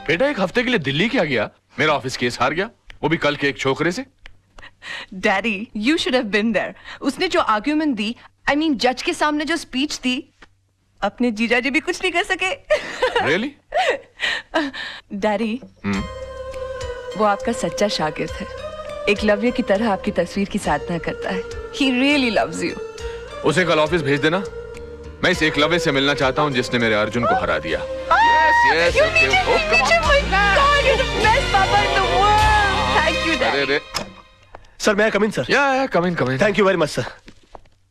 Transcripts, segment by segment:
बेटा एक हफ्ते के लिए दिल्ली क्या गया? मेरा ऑफिस केस हार गया, वो भी कल के एक छोकरे से। Daddy, you should have been there. उसने जो आर्ग्यूमेंट दी, I mean, जज के सामने जो स्पीच दी, अपने जीजा जी भी कुछ नहीं कर सके। Really? डैडी, वो आपका सच्चा शागिर्द है। एकलव्य की तरह आपकी तस्वीर की साधना करता है। He really loves you. उसे कल ऑफिस भेज देना। मैं इस एकलव्य से मिलना चाहता हूँ जिसने मेरे अर्जुन को हरा दिया। Yes, You need him, you need him, my God, you're the best papa in the world. Thank you, Daddy. Sir मैं कम इन सर? या come in. Thank you very much sir.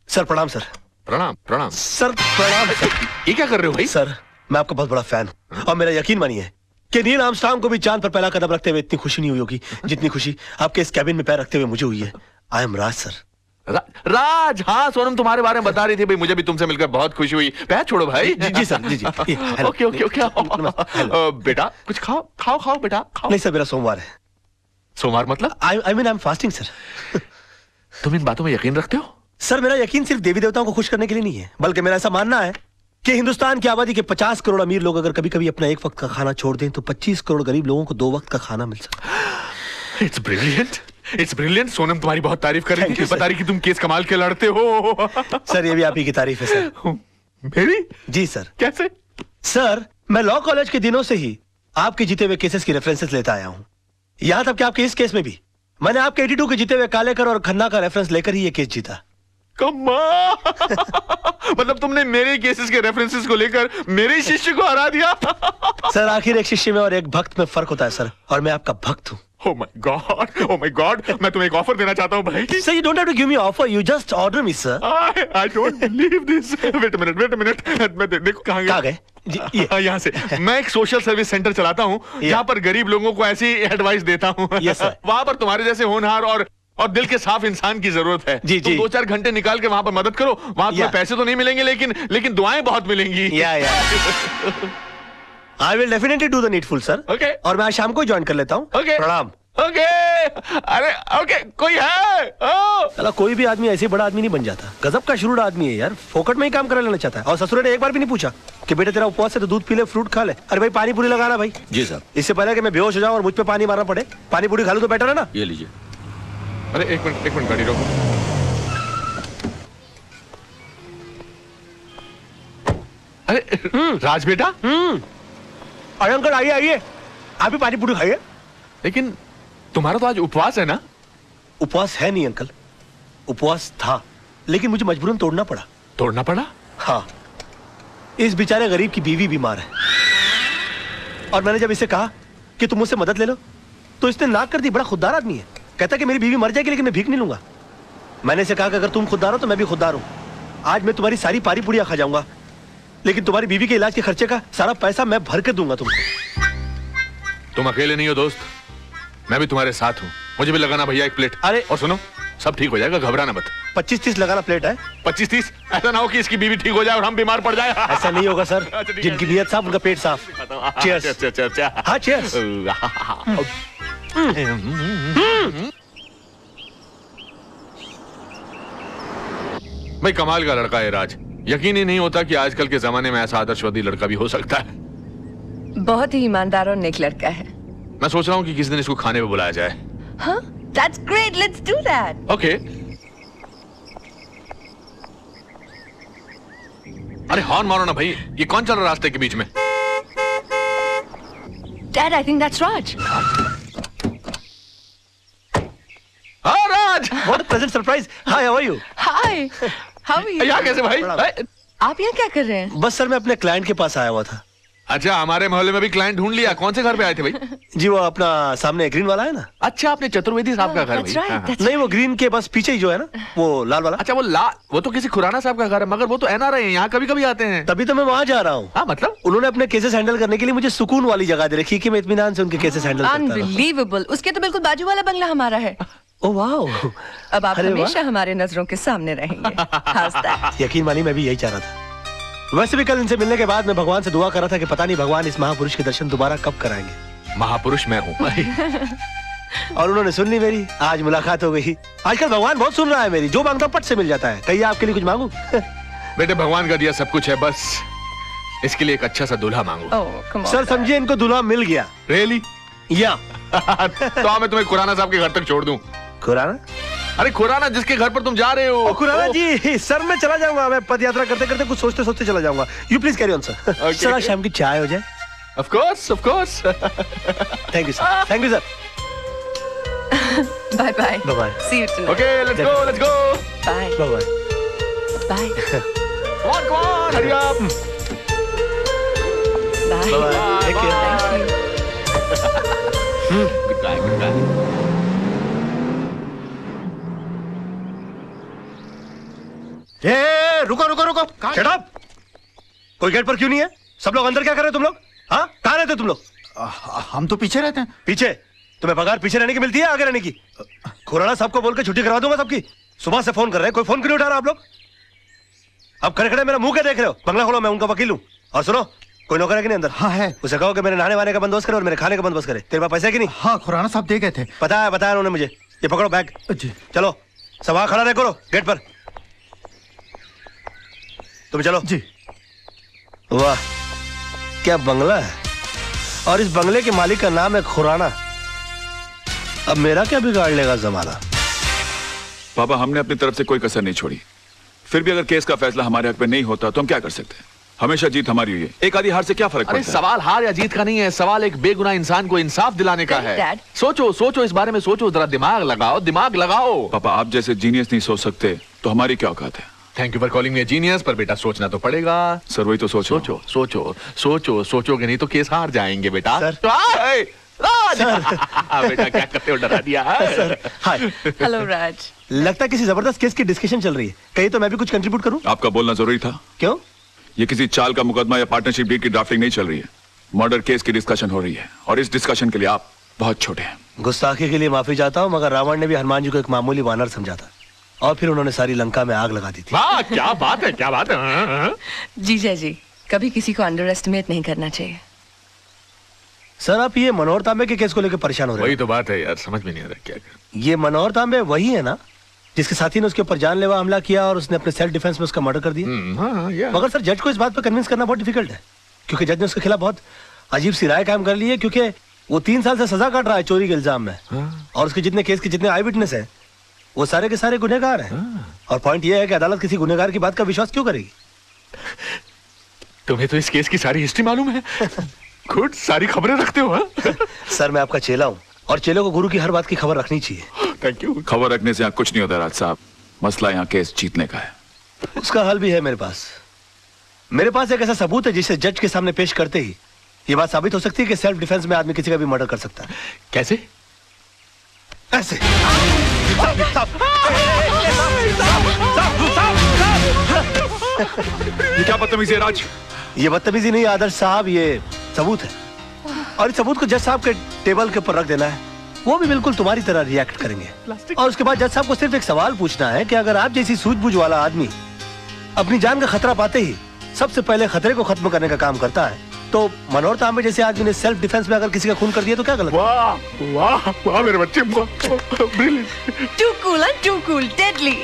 Sir प्रणाम sir. प्रणाम sir प्रणाम sir. ये क्या कर रहे हो भाई? सर मैं आपका बहुत बड़ा फैन हूँ और मेरा यकीन मानिए कि नील आर्मस्ट्रांग को भी चांद पर पहला कदम रखते हुए इतनी खुशी नहीं हुई होगी जितनी खुशी आपके इस कैबिन में पैर रखते हुए मुझे हुई है। I am Raj sir. राज, हाँ सोनम तुम्हारे बारे में बता रही थी भाई, मुझे भी तुमसे मिलकर बहुत खुशी हुई। पैर छोड़ो भाई। जी सर जी। ओके। बेटा कुछ खाओ बेटा खाओ। नहीं सर मेरा सोमवार है। सोमवार मतलब? I mean fasting sir. तुम इन बातों में यकीन रखते हो? सर मेरा यकीन सिर्फ देवी देवताओं को खुश करने के लिए नहीं है, बल्कि मेरा ऐसा मानना है कि हिंदुस्तान की आबादी के 50 करोड़ अमीर लोग अगर कभी कभी अपना एक वक्त का खाना छोड़ दें तो 25 करोड़ गरीब लोगों को 2 वक्त का खाना मिल सकता। It's brilliant. सोनम तुम्हारी बहुत तारीफ कर रही थी, बता रही कि तुम केस कमाल के लड़ते हो। सर ये भी आप ही की तारीफ है सर। मेरी? जी सर। कैसे? सर मैं लॉ कॉलेज के दिनों से ही आपके जीते हुए केसेस की रेफरेंसेस लेता आया हूँ। यहां तक कि आपके इस केस में भी मैंने आपके 82 के जीते हुए कालेकर और खन्ना का रेफरेंस लेकर ही ये केस जीता। मतलब तुमने मेरे केसेस के रेफरेंसेस को लेकर मेरे शिष्य को हरा दिया। सर आखिर एक शिष्य में और एक भक्त में फर्क होता है सर, और मैं आपका भक्त हूँ। Oh my God, मैं तुम्हें एक ऑफर देना चाहता हूँ भाई। Sir, you don't have to give me offer, you just order me, sir. I don't believe this. Wait a minute. मैं देखो कहाँ गए? यहाँ से। मैं एक सोशल सर्विस सेंटर चलाता हूँ जहाँ पर गरीब लोगों को ऐसी एडवाइस देता हूँ। वहाँ पर तुम्हारे जैसे होनहार और दिल के साफ इंसान की जरूरत है। जी। तुम 2-4 घंटे निकाल के वहाँ पर मदद करो। वहाँ तुम्हें पैसे तो नहीं मिलेंगे लेकिन दुआएं बहुत मिलेंगी। I will definitely do the needful, sir. Okay. और मैं आज शाम को ज्वाइन कर लेता हूँ। Okay. प्रणाम। अरे ओके कोई है? चला कोई भी आदमी ऐसे बड़ा आदमी नहीं बन जाता। गजब का शुरू आदमी है यार, फोकट में ही काम करा लेना चाहता है। और ससुर ने एक बार भी नहीं पूछा कि बेटे तेरा उपवास है तो दूध पी ले, फ्रूट खा ले। अरे भाई पानी पूरी लगाना भाई। जी सर। इससे पहले कि मैं बेहोश हो जाऊं और मुझ पे पानी मारना पड़े, पानी पूरी खा लूं तो बेटर है ना। ये लीजिए। अरे एक मिनट गाड़ी रोको। अरे राज बेटा। अरे अंकल आइए आप भी पानी पूरी खाइए। लेकिन तुम्हारा तो आज उपवास है ना? उपवास है नहीं अंकल, उपवास था, लेकिन मुझे मजबूरन तोड़ना पड़ा। हाँ, इस बेचारे गरीब की बीवी बीमार है और मैंने जब इसे कहा कि तुम मुझसे मदद ले लो तो इसने नाक कर दी। बड़ा खुददार आदमी है, कहता कि मेरी बीवी मर जाएगी लेकिन मैं भीख नहीं लूंगा। मैंने इसे कहा कि अगर तुम खुददार हो तो मैं भी खुददार हूं। आज मैं तुम्हारी सारी पारी पुड़िया खा जाऊंगा, लेकिन तुम्हारी बीवी के इलाज के खर्चे का सारा पैसा मैं भर के दूंगा तुमको। तुम अकेले नहीं हो दोस्त, मैं भी तुम्हारे साथ हूँ। मुझे भी लगाना भैया एक प्लेट। अरे और सुनो, सब ठीक हो जाएगा, घबराना मत। 25-30 लगाना प्लेट है। 25-30? ऐसा ना हो कि इसकी बीवी ठीक हो जाए और हम बीमार पड़ जाए। ऐसा नहीं होगा सर, जिनकी नीयत साफ उनका पेट साफ। चीयर्स। हाँ चीयर्स। भाई कमाल का लड़का है राज, यकीन ही नहीं होता कि आजकल के जमाने में ऐसा आदर्शवादी लड़का भी हो सकता है। बहुत ही ईमानदार और नेक लड़का है। मैं सोच रहा हूँ कि किसी दिन इसको खाने पे बुलाया जाए। हाँ, that's great, let's do that. Okay. अरे हॉर्न मारो ना भाई, ये कौन चल रहा है रास्ते के बीच में? Dad, I think that's Raj. हाँ राज, what a pleasant surprise. Hi, how are you? Hi, how are you? यहाँ कैसे भाई? आप यहाँ क्या कर रहे हैं? बस सर मैं अपने क्लाइंट के पास आया हुआ था। अच्छा, हमारे मोहल्ले में भी क्लाइंट ढूंढ लिया। कौन से घर पे आए थे भाई? जी वो अपना सामने ग्रीन वाला है ना। अच्छा, आपने चतुर्वेदी साहब का घर That's right, that's नहीं, वो ग्रीन के बस पीछे ही जो है ना, वो लाल वाला। अच्छा वो तो किसी खुराना साहब का घर है, मगर वो तो NRI है, यहाँ कभी कभी आते हैं। तभी तो मैं वहाँ जा रहा हूँ। हाँ मतलब उन्होंने अपने केसेस हैंडल करने के लिए मुझे सुकून वाली जगह दे रखी कि मैं इत्मीनान से उनके केसेस हैंडल करता रहूं। Unbelievable, उसके तो बिल्कुल बाजू वाला बंगला हमारा है। ओह वाओ, अब आप हमेशा हमारे नजरों के सामने रहेंगे। यकीन मानिए मैं भी यही चाह रहा था। वैसे भी कल इनसे मिलने के बाद मैं भगवान से दुआ कर रहा था कि पता नहीं भगवान इस महापुरुष के दर्शन दोबारा कब कराएंगे। महापुरुष मैं हूँ। और उन्होंने सुन ली मेरी, आज मुलाकात हो गई। आजकल भगवान बहुत सुन रहा है मेरी, जो मांगता पट से मिल जाता है। कहिए आपके लिए कुछ मांगू? बेटे भगवान का दिया सब कुछ है, बस इसके लिए एक अच्छा सा दूल्हा मांगो। सर समझिए इनको दूल्हा मिल गया। रियली? या तो मैं तुम्हें खुराना साहब के घर तक छोड़ दूं। खुराना? अरे खुराना जिसके घर पर तुम जा रहे हो। खुराना जी, सर मैं चला जाऊंगा। मैं पद यात्रा करते करते कुछ सोचते सोचते चला जाऊंगा। You please carry on sir. Sir शाम की चाय हो जाए। Of course of course. Thank you sir. Thank you sir. Bye bye. Bye bye. See you tomorrow. Okay let's go let's go. Bye bye bye. Bye. Come on, hurry up. Bye. Bye. Take care. Thank you. Good guy, good guy. रुको रुको रुको। Shut up. कोई gate पर क्यों नहीं है? सब लोग अंदर क्या कर रहे हो तुम लोग? हाँ, कहाँ रहते हो तुम लोग? हम तो पीछे रहते हैं। पीछे? तुम्हें पगार पीछे रहने की मिलती है आगे रहने की? खुराना साहब को बोल के छुट्टी करवा दूंगा सबकी। सुबह से फोन कर रहे हैं, कोई फोन क्यों नहीं उठा रहा आप लोग? अब खड़े खड़े मेरा मुंह क्या देख रहे हो? बंगला खोलो, मैं उनका वकील हूँ। और सुनो, कोई नौकर है कि नहीं अंदर? हाँ है। उसे कहो कि मेरे नहाने वाने का बंदोबस्त करे और मेरे खाने का बंदोबस्त करे। तेरे पास पैसे है कि नहीं? हाँ, खुराना साहब दे गए थे। बताया उन्होंने मुझे। ये पकड़ो बैग जी। चलो सब वहां खड़ा रहे करो गेट पर। तुम चलो जी। वाह क्या बंगला है, और इस बंगले के मालिक का नाम है खुराना। अब मेरा क्या बिगाड़ लेगा जमाना? पापा हमने अपनी तरफ से कोई कसर नहीं छोड़ी, फिर भी अगर केस का फैसला हमारे हक में नहीं होता तो हम क्या कर सकते हैं? हमेशा जीत हमारी हुई है, एक आधी हार से क्या फर्क पड़ता है? सवाल हार या जीत का नहीं है, सवाल एक बेगुनाह इंसान को इंसाफ दिलाने का है। Dad. सोचो इस बारे में सोचो, जरा दिमाग लगाओ। पापा आप जैसे जीनियस नहीं सोच सकते तो हमारी क्या औकात है? Thank you for calling me genius, पर बेटा सोचना तो पड़ेगा। सर वही तो सोचोगे नहीं तो केस हार जाएंगे बेटा। सर। बेटा क्या करते हो, डरा दिया। Sir hi. हेलो राज। लगता है किसी जबरदस्त केस की डिस्कशन चल रही है, कहीं तो मैं भी कुछ कंट्रीब्यूट करूं? आपका बोलना जरूरी था। क्यों? ये किसी चाल का मुकदमा या पार्टनरशिप डीड की ड्राफ्टिंग नहीं चल रही है, मर्डर केस की डिस्कशन हो रही है, और इस डिस्कशन के लिए आप बहुत छोटे हैं। गुस्ताखी के लिए माफी चाहता हूं, मगर रावण ने भी हनुमान जी को एक मामूली वानर समझा था, और फिर उन्होंने सारी लंका में आग लगा दी थी। वाह क्या बात है। जीजा जी, कभी किसी को अंडर एस्टिमेट नहीं करना चाहिए। सर आप ये मनोहर तांबे के केस को लेकर परेशान हो रहे हैं? वही तो बात है यार, समझ में नहीं आ रहा क्या कर। ये मनोहर तांबे वही है ना जिसके साथी ने उसके ऊपर जानलेवा हमला किया और उसने अपने सेल्फ डिफेंस में उसका मर्डर कर दिया? हाँ, मगर सर जज को इस बात पर कन्विंस करना बहुत डिफिकल्ट है, क्योंकि जज ने उसके खिलाफ बहुत अजीब सी राय कायम कर ली है, क्योंकि वो 3 साल से सजा काट रहा है चोरी के इल्जाम में। और उसके जितने केस के जितने आई विटनेस है वो सारे के सारे गुनहगार हैं। और पॉइंट ये है कि अदालत किसी गुनहगार की बात का विश्वास क्यों करेगी? तुम्हें तो इस केस की सारी हिस्ट्री मालूम है। गुड, सारी खबरें रखते हो। सर मैं आपका चेला हूँ, और चेलों को गुरु की हर बात की खबर रखनी चाहिए। Thank you. खबर रखने से यहाँ कुछ नहीं होता राज साहब, मसला यहाँ केस जीतने का है। उसका हल भी है मेरे पास। मेरे पास एक ऐसा सबूत है जिसे जज के सामने पेश करते ही ये बात साबित हो सकती है कि सेल्फ डिफेंस में आदमी किसी का भी मर्डर कर सकता है। कैसे? ऐसे। ये क्या बदतमीजी है राज? ये बदतमीजी नहीं आदर्श साहब, ये सबूत है, और इस सबूत को जज साहब के टेबल के ऊपर रख देना है। वो भी बिल्कुल तुम्हारी तरह रिएक्ट करेंगे, और उसके बाद जज साहब को सिर्फ एक सवाल पूछना है कि अगर आप जैसी सूझबूझ वाला आदमी अपनी जान का खतरा पाते ही सबसे पहले खतरे को खत्म करने का काम करता है, तो मनोहर तांबे जैसे आदमी ने सेल्फ डिफेंस में अगर किसी का खून कर दिया तो क्या गलत? वाह वाह वाह मेरे बच्चे, ब्रिलियंट। To cool, deadly.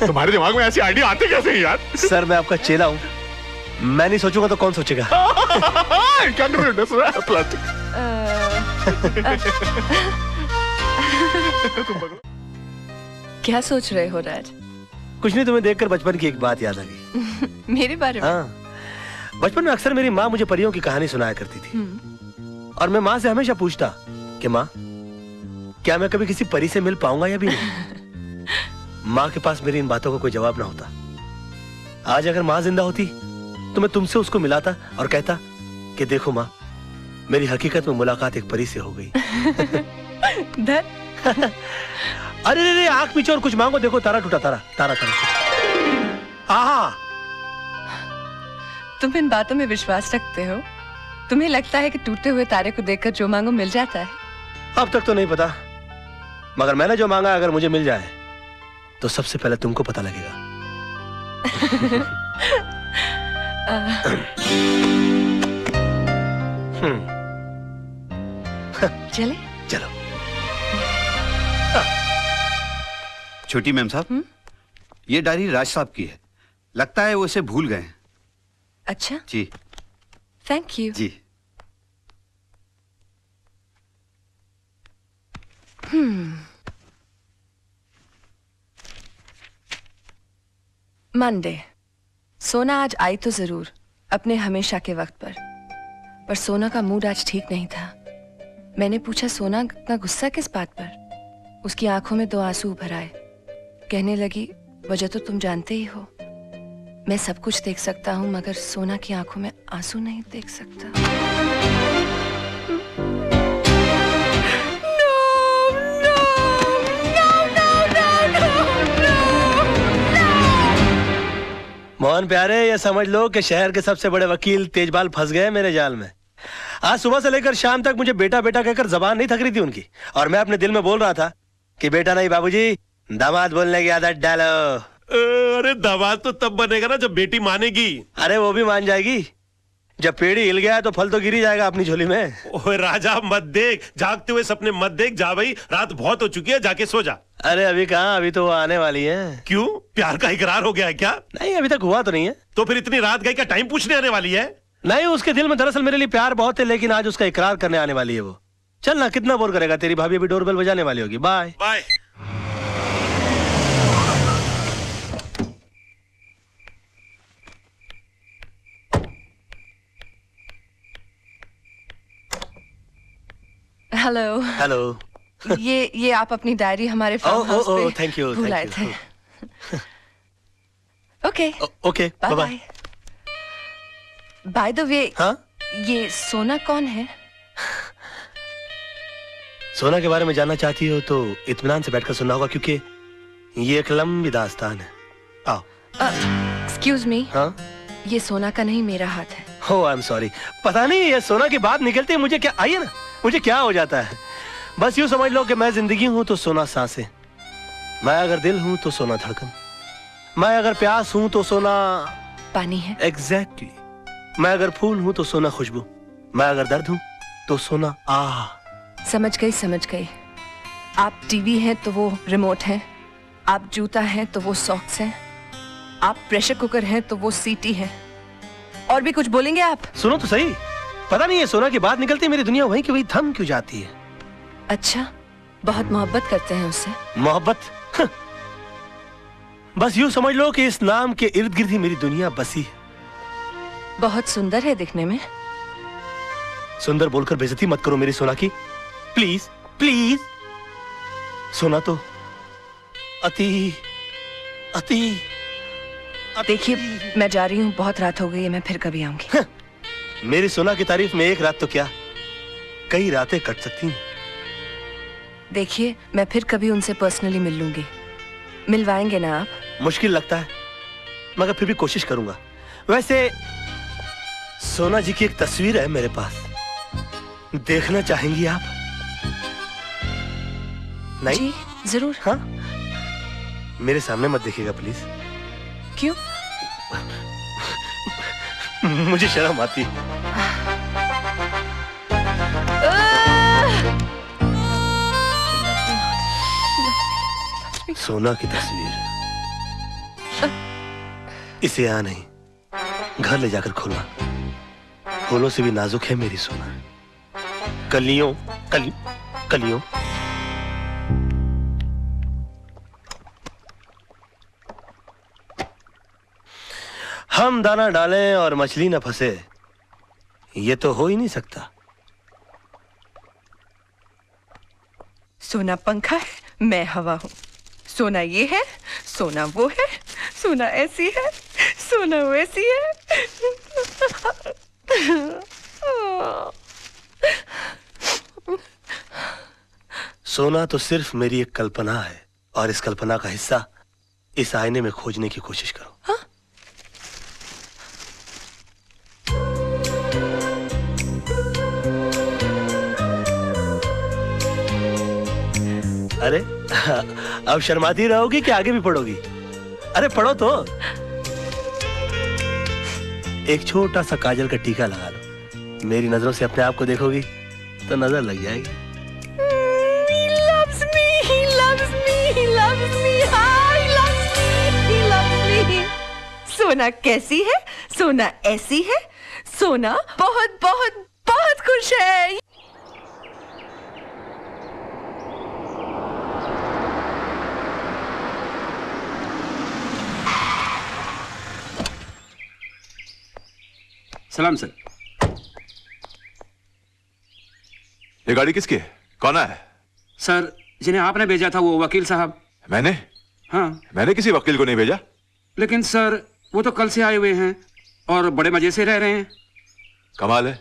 तुम्हारे दिमाग में ऐसी आइडिया आते कैसे हैं यार? सर मैं आपका चेला हूँ, मैं नहीं सोचूंगा तो कौन सोचेगा? क्या सोच रहे हो राज? कुछ नहीं, तुम्हें देखकर बचपन की एक बात याद आ गई। मेरे बारे में? हाँ, बचपन में अक्सर मेरी माँ मुझे परियों की कहानी सुनाया करती थी, और मैं माँ से हमेशा पूछता कि माँ क्या मैं कभी किसी परी से मिल पाऊंगा या भी नहीं? माँ के पास मेरी इन बातों का कोई जवाब ना होता। आज अगर माँ जिंदा होती तो मैं तुमसे उसको मिलाता और कहता कि देखो माँ, मेरी हकीकत में मुलाकात एक परी से हो गई। अरे आंख पीछे और कुछ मांगो, देखो तारा टूटा, तारा। आहा, तुम इन बातों में विश्वास रखते हो? तुम्हें लगता है कि टूटे हुए तारे को देखकर जो मांगो मिल जाता है? अब तक तो नहीं पता, मगर मैंने जो मांगा अगर मुझे मिल जाए तो सबसे पहले तुमको पता लगेगा। चले? चलो। छोटी मैम साहब, ये डायरी राज साहब की है, लगता है वो इसे भूल गए। अच्छा जी। Thank you. जी। मंडे। सोना आज आई तो जरूर अपने हमेशा के वक्त पर सोना का मूड आज ठीक नहीं था। मैंने पूछा सोना इतना गुस्सा किस बात पर? उसकी आंखों में 2 आंसू उभर आए। कहने लगी वजह तो तुम जानते ही हो, मैं सब कुछ देख सकता हूं मगर सोना की आंखों में आंसू नहीं देख सकता। मोहन प्यारे, ये समझ लो कि शहर के सबसे बड़े वकील तेजपाल फंस गए मेरे जाल में। आज सुबह से लेकर शाम तक मुझे बेटा बेटा कहकर जबान नहीं थक रही थी उनकी, और मैं अपने दिल में बोल रहा था कि बेटा नहीं बाबूजी, दामाद बोलने की आदत डालो। अरे दामाद तो तब बनेगा ना जब बेटी मानेगी। अरे वो भी मान जाएगी। जब पेड़ हिल गया तो फल तो गिर ही जाएगा अपनी झोली में। ओए राजा मत देख, जागते हुए सपने मत देख। जा भाई, रात बहुत हो चुकी है, जाके सो जा। अरे अभी कहाँ, अभी तो वो आने वाली है। क्यों, प्यार का इकरार हो गया है क्या? नहीं, अभी तक हुआ तो नहीं है। तो फिर इतनी रात गई क्या टाइम पूछने आने वाली है? नहीं, उसके दिल में दरअसल मेरे लिए प्यार बहुत है, लेकिन आज उसका इकरार करने आने वाली है वो। चल ना, कितना बोर करेगा। तेरी भाभी अभी डोरबेल बजाने वाली होगी। Bye bye. हेलो। हेलो। ये आप अपनी डायरी हमारे फार्म हाउस पे थैंक यू, भुलाए थे। Okay okay, bye bye. By the way, हाँ, ये सोना कौन है? सोना के बारे में जानना चाहती हो तो इत्मीनान से बैठकर सुनना होगा, क्योंकि ये एक लंबी दास्तान है। आओ। Excuse me. हाँ, ये सोना का नहीं, मेरा हाथ है। हो, आई एम सॉरी। पता नहीं ये सोना की बात निकलती है मुझे क्या, आइए ना, मुझे क्या हो जाता है। बस यूं समझ लो कि मैं जिंदगी हूं तो सोना सांसें, मैं अगर दिल हूं तो सोना धड़कन, मैं अगर प्यास हूं तो सोना पानी है। एग्जैक्टली। मैं अगर फूल हूं तो सोना खुशबू, मैं अगर दर्द हूं तो सोना आह। समझ गई। आप टीवी हैं तो वो रिमोट है, आप जूता हैं तो वो सॉक्स हैं, आप प्रेशर कुकर हैं तो वो सीटी है। और भी कुछ बोलेंगे आप? सुनो तो सही, पता नहीं ये सोना की बात निकलती मेरी दुनिया वहीं की वहीं थम क्यों जाती है। अच्छा, बहुत मोहब्बत करते हैं उससे? मोहब्बत? बस यूं समझ लो कि इस नाम के इर्द गिर्द ही मेरी दुनिया बसी है। बहुत सुंदर है दिखने में। सुंदर बोलकर बेइज्जती मत करो मेरी सोना की, प्लीज प्लीज। सोना तो अति अति देखिए, मैं जा रही हूँ, बहुत रात हो गई है, मैं फिर कभी आऊंगी। मेरी सोना की तारीफ में एक रात तो क्या, कई रातें कट सकती हैं। देखिए, मैं फिर कभी उनसे पर्सनली मिल लूंगी। मिलवाएंगे ना आप? मुश्किल लगता है मगर फिर भी कोशिश करूंगा। वैसे सोना जी की एक तस्वीर है मेरे पास, देखना चाहेंगी आप? नहीं? जी जरूर। हाँ, मेरे सामने मत देखिएगा प्लीज। क्यों? मुझे शर्म आती है। सोना की तस्वीर, इसे यहाँ नहीं, घर ले जाकर खोलना। फूलों से भी नाजुक है मेरी सोना, कलियों कलियों। हम दाना डालें और मछली न फंसे, ये तो हो ही नहीं सकता। सोना पंखा है, मैं हवा हूँ। सोना ये है, सोना वो है, सोना ऐसी है, सोना वैसी है। सोना तो सिर्फ मेरी एक कल्पना है, और इस कल्पना का हिस्सा इस आईने में खोजने की कोशिश करो। हाँ? अरे अब शर्माती रहोगी कि आगे भी पढ़ोगी? अरे पढ़ो तो। एक छोटा सा काजल का टीका लगा लो, मेरी नजरों से अपने आप को देखोगी तो नजर लग जाएगी। He loves me, he loves me, he loves me, he loves me, he loves me। सोना कैसी है, सोना ऐसी है, सोना बहुत बहुत बहुत खुश है। सलाम सर। ये गाड़ी किसकी है? कौन है? सर जिन्हें आपने भेजा था वो वकील साहब। मैंने? हाँ। मैंने किसी वकील को नहीं भेजा। लेकिन सर वो तो कल से आए हुए हैं और बड़े मजे से रह रहे हैं। कमाल है,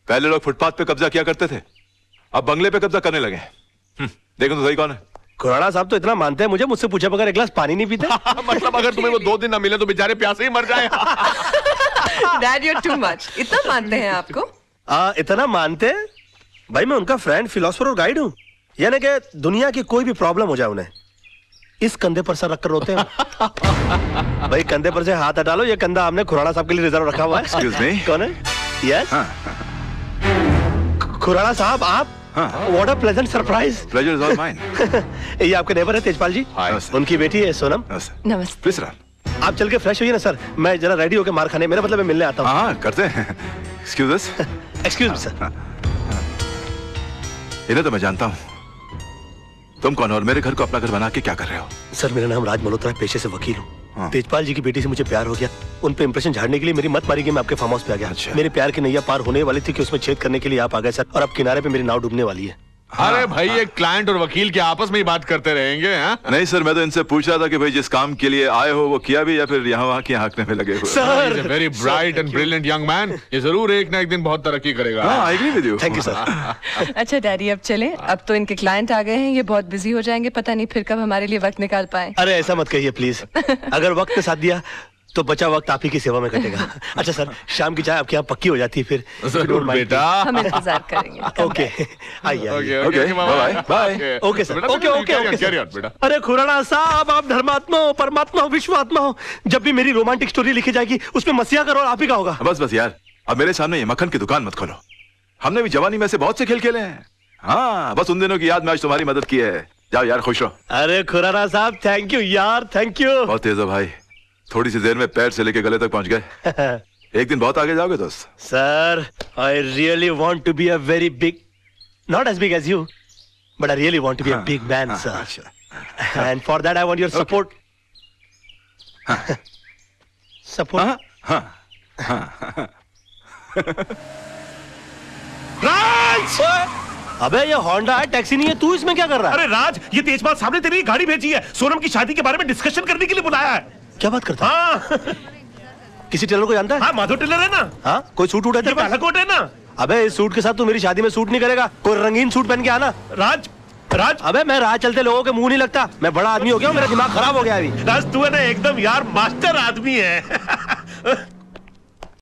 पहले लोग फुटपाथ पे कब्जा किया करते थे, अब बंगले पे कब्जा करने लगे। देखो तो सही कौन है। खुराना साहब तो इतना मानते हैं मुझसे पूछे बगैर एक गिलास पानी नहीं पीते। मतलब अगर तुम्हें वो 2 दिन ना मिले तो बेचारे प्यासे ही मर जाए। Dad you are too much. इतना मानते हैं आपको? इतना मानते हैं भाई, मैं उनका फ्रेंड, फिलोसोफर और गाइड हूँ। यानी कि दुनिया की कोई भी प्रॉब्लम हो जाए उन्हें इस कंधे पर सर रखकर रोते हैं। भाई कंधे पर से हाथ हटा लो, ये कंधा हमने खुराना साहब के लिए रिजर्व रखा हुआ है। Excuse me? कौन है? यस खुराना साहब आप? What a pleasant surprise. Pleasure is all mine. ये आपके नेबर है तेजपाल जी। उनकी बेटी है सोनम। नमस्ते। प्लीज आप चल के फ्रेश होइए ना सर, मैं जरा रेडी होकर मार खाने, मेरा मतलब मैं मिलने आता हूँ। हाँ करते हैं। एक्सक्यूज अस। Excuse me sir. इन्हें तो मैं जानता हूँ। तुम कौन हो और मेरे घर को अपना घर बना के क्या कर रहे हो? सर मेरा नाम राज मल्होत्रा है, पेशे से वकील हूँ। तेजपाल जी की बेटी से मुझे प्यार हो गया, उन पे इंप्रेशन झाड़ने के लिए मेरी मत मारी गई, मैं आपके फार्म हाउस पे आ गया। अच्छा। मेरे प्यार की नैया पार होने वाली थी कि उसमें छेद करने के लिए आप आ गए सर, और अब किनारे पे मेरी नाव डूबने वाली है। अरे भाई एक क्लाइंट और वकील के आपस में ही बात करते रहेंगे। नहीं सर, मैं तो इनसे पूछ रहा था कि भाई जिस काम के लिए आए हो वो किया भी या फिर यहाँ वहाँ की हाँकने में लगे हुए। Sir very bright and brilliant young man, ये जरूर एक ना एक दिन बहुत तरक्की करेगा। I agree with you. Thank you sir. अच्छा डैडी अब चलें, अब तो इनके क्लाइंट आ गए हैं, ये बहुत बिजी हो जाएंगे, पता नहीं फिर कब हमारे लिए वक्त निकाल पाए। अरे ऐसा मत कहिए प्लीज, अगर वक्त ने साथ दिया तो बचा वक्त आप ही की सेवा में कटेगा। अच्छा सर, शाम की चाय आपके यहाँ पक्की हो जाती है फिर? जरूर बेटा, हम इंतजार करेंगे। ओके आइए। Okay bye bye. Okay sir, okay okay. अरे खुराना साहब आप धर्मात्मा हो, परमात्मा हो, विश्वात्मा हो। जब भी मेरी रोमांटिक स्टोरी लिखी जाएगी उसमें मसीहा का रोल आप ही का होगा। बस बस यार, अब मेरे सामने ये मक्खन की दुकान मत खोलो। हमने भी जवानी में से बहुत से खेल खेले हैं। हाँ बस उन दिनों की याद में आज तुम्हारी मदद की है। जाओ यार खुश रहो। अरे खुराना साहब थैंक यू यार, थैंक यू। बहुत तेज हो भाई, थोड़ी सी देर में पैर से लेके गले तक पहुंच गए। एक दिन बहुत आगे जाओगे दोस्त। Sir I really want to be a very big, not as big as you, but I really want to be a big man sir, and for that I want your support. Support. Raj! अबे ये Honda है, taxi नहीं है, तू इसमें क्या कर रहा है? अरे राज, ये तेजपाल साहब ने तेरी गाड़ी भेजी है, सोनम की शादी के बारे में डिस्कशन करने के लिए बुलाया है। क्या बात करता है? हाँ किसी टेलर को जानता है? हाँ माधव टेलर है ना। हाँ कोई सूट है तेरे पास? काला कोट है ना। अबे इस सूट के साथ तू मेरी शादी में सूट नहीं करेगा, कोई रंगीन सूट पहन के आना। राज राज अबे मैं राह चलते लोगों के मुंह नहीं लगता, मैं बड़ा आदमी हो गया हूँ, मेरा दिमाग खराब हो गया अभी। राज तू है ना एकदम यार मास्टर आदमी है।